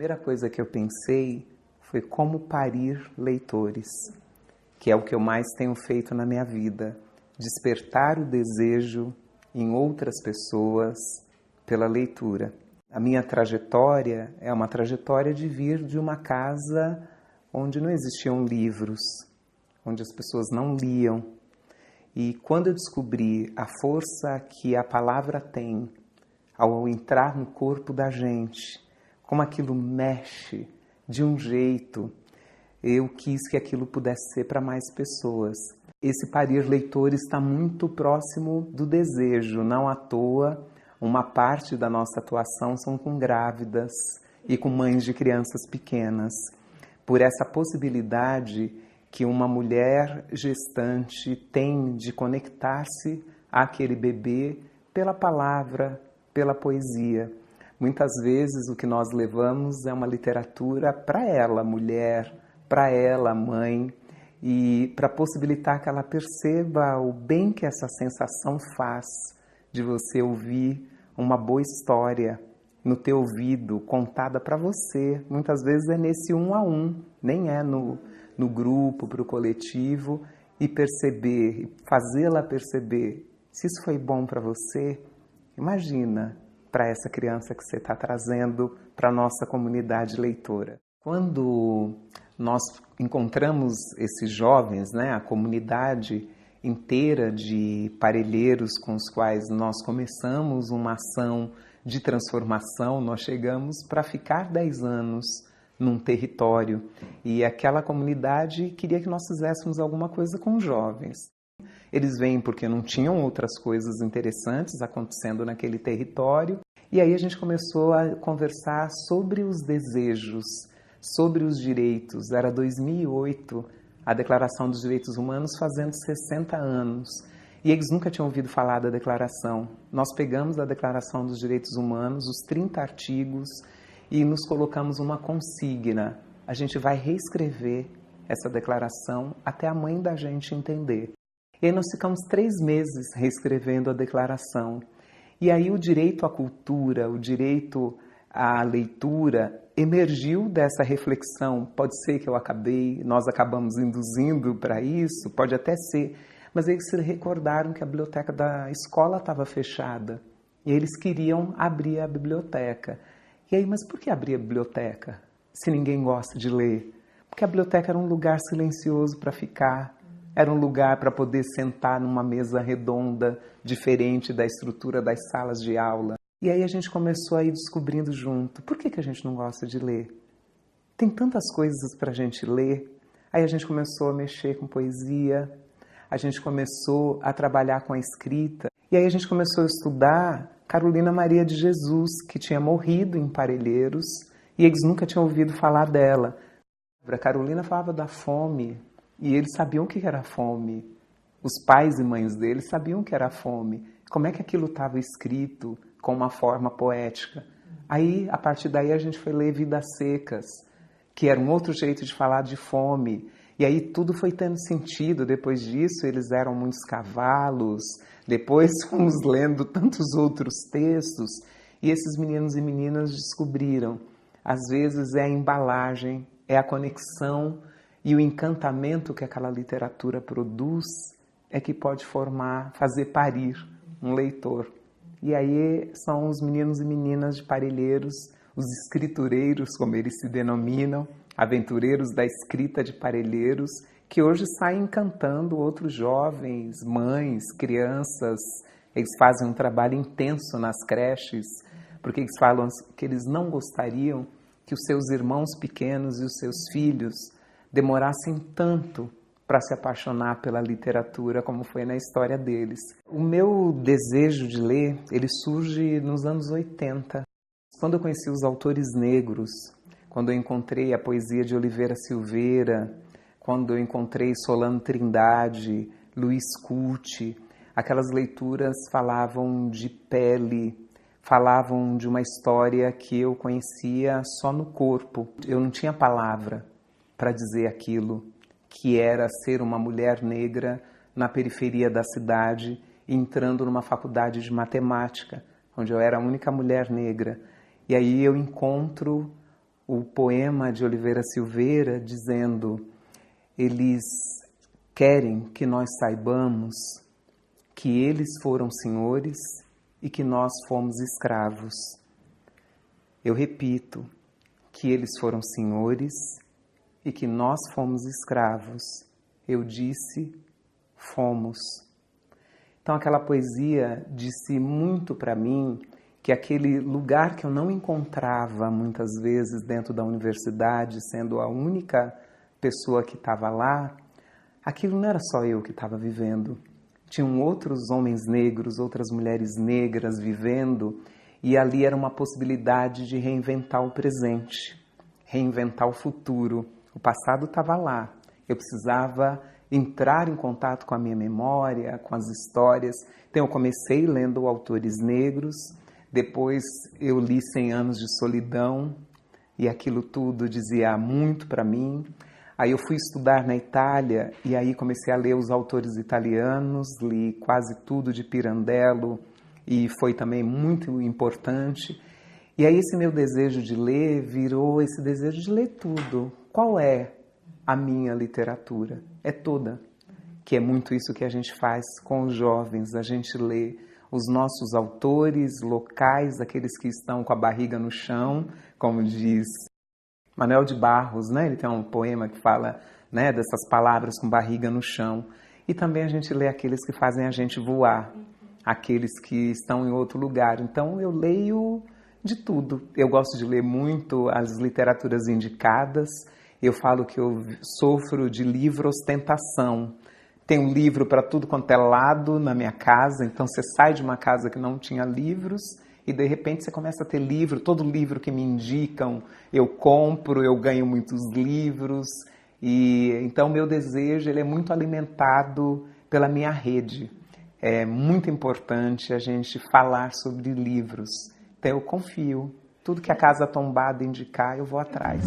primeira coisa que eu pensei foi como parir leitores, que é o que eu mais tenho feito na minha vida, despertar o desejo em outras pessoas pela leitura. A minha trajetória é uma trajetória de vir de uma casa onde não existiam livros, onde as pessoas não liam. E quando eu descobri a força que a palavra tem ao entrar no corpo da gente, como aquilo mexe de um jeito, eu quis que aquilo pudesse ser para mais pessoas. Esse parir leitores está muito próximo do desejo, não à toa. Uma parte da nossa atuação são com grávidas e com mães de crianças pequenas. Por essa possibilidade que uma mulher gestante tem de conectar-se àquele bebê pela palavra, pela poesia. Muitas vezes o que nós levamos é uma literatura para ela, mulher, para ela, mãe, e para possibilitar que ela perceba o bem que essa sensação faz de você ouvir uma boa história no teu ouvido, contada para você. Muitas vezes é nesse 1 a 1, nem é no grupo, para o coletivo, e perceber, fazê-la perceber. Se isso foi bom para você, imagina para essa criança que você está trazendo para a nossa comunidade leitora. Quando nós encontramos esses jovens, né, a comunidade inteira de parelheiros com os quais nós começamos uma ação de transformação, nós chegamos para ficar 10 anos num território e aquela comunidade queria que nós fizéssemos alguma coisa com os jovens. Eles vêm porque não tinham outras coisas interessantes acontecendo naquele território e aí a gente começou a conversar sobre os desejos, sobre os direitos. Era 2008, a Declaração dos Direitos Humanos fazendo 60 anos. E eles nunca tinham ouvido falar da declaração. Nós pegamos a Declaração dos Direitos Humanos, os 30 artigos, e nos colocamos uma consigna. A gente vai reescrever essa declaração até a mãe da gente entender. E aí nós ficamos 3 meses reescrevendo a declaração. E aí o direito à cultura, o direito à leitura emergiu dessa reflexão. Pode ser que nós acabamos induzindo para isso, pode até ser. Mas eles se recordaram que a biblioteca da escola estava fechada e eles queriam abrir a biblioteca. E aí, mas por que abrir a biblioteca se ninguém gosta de ler? Porque a biblioteca era um lugar silencioso para ficar, era um lugar para poder sentar numa mesa redonda, diferente da estrutura das salas de aula. E aí a gente começou a ir descobrindo junto, por que a gente não gosta de ler? Tem tantas coisas para a gente ler. Aí a gente começou a mexer com poesia, a gente começou a trabalhar com a escrita. E aí a gente começou a estudar Carolina Maria de Jesus, que tinha morrido em Parelheiros, e eles nunca tinham ouvido falar dela. A Carolina falava da fome, e eles sabiam o que era fome. Os pais e mães deles sabiam o que era fome. Como é que aquilo estava escrito com uma forma poética? Aí, a partir daí, a gente foi ler Vidas Secas, que era um outro jeito de falar de fome. E aí tudo foi tendo sentido. Depois disso, eles eram muitos cavalos. Depois fomos lendo tantos outros textos. E esses meninos e meninas descobriram. Às vezes é a embalagem, é a conexão e o encantamento que aquela literatura produz é que pode fazer parir um leitor. E aí são os meninos e meninas de Parelheiros, os escritureiros, como eles se denominam, aventureiros da escrita de Parelheiros, que hoje saem encantando outros jovens, mães, crianças. Eles fazem um trabalho intenso nas creches, porque eles falam que eles não gostariam que os seus irmãos pequenos e os seus filhos demorassem tanto para se apaixonar pela literatura, como foi na história deles. O meu desejo de ler, ele surge nos anos 80, quando eu conheci os autores negros, quando eu encontrei a poesia de Oliveira Silveira, quando eu encontrei Solano Trindade, Luiz Cuti. Aquelas leituras falavam de pele, falavam de uma história que eu conhecia só no corpo. Eu não tinha palavra para dizer aquilo que era ser uma mulher negra na periferia da cidade, entrando numa faculdade de matemática, onde eu era a única mulher negra. E aí eu encontro o poema de Oliveira Silveira dizendo: eles querem que nós saibamos que eles foram senhores e que nós fomos escravos. Eu repito, que eles foram senhores e que nós fomos escravos. Eu disse, fomos. Então aquela poesia disse muito para mim que aquele lugar que eu não encontrava muitas vezes dentro da universidade, sendo a única pessoa que estava lá, aquilo não era só eu que estava vivendo. Tinham outros homens negros, outras mulheres negras vivendo, e ali era uma possibilidade de reinventar o presente, reinventar o futuro. O passado estava lá. Eu precisava entrar em contato com a minha memória, com as histórias. Então eu comecei lendo autores negros, depois eu li 100 Anos de Solidão, e aquilo tudo dizia muito para mim. Aí eu fui estudar na Itália, e aí comecei a ler os autores italianos, li quase tudo de Pirandello, e foi também muito importante. E aí esse meu desejo de ler virou esse desejo de ler tudo. Qual é a minha literatura? É toda. Que é muito isso que a gente faz com os jovens. A gente lê os nossos autores locais, aqueles que estão com a barriga no chão, como diz Manuel de Barros, né? Ele tem um poema que fala, né, dessas palavras com barriga no chão. E também a gente lê aqueles que fazem a gente voar, aqueles que estão em outro lugar. Então eu leio de tudo. Eu gosto de ler muito as literaturas indicadas. Eu falo que eu sofro de livro ostentação. Tem um livro para tudo quanto é lado na minha casa. Então você sai de uma casa que não tinha livros e de repente você começa a ter livro. Todo livro que me indicam eu compro, eu ganho muitos livros. E então meu desejo ele é muito alimentado pela minha rede. É muito importante a gente falar sobre livros. Então eu confio. Tudo que a Casa Tombada indicar, eu vou atrás.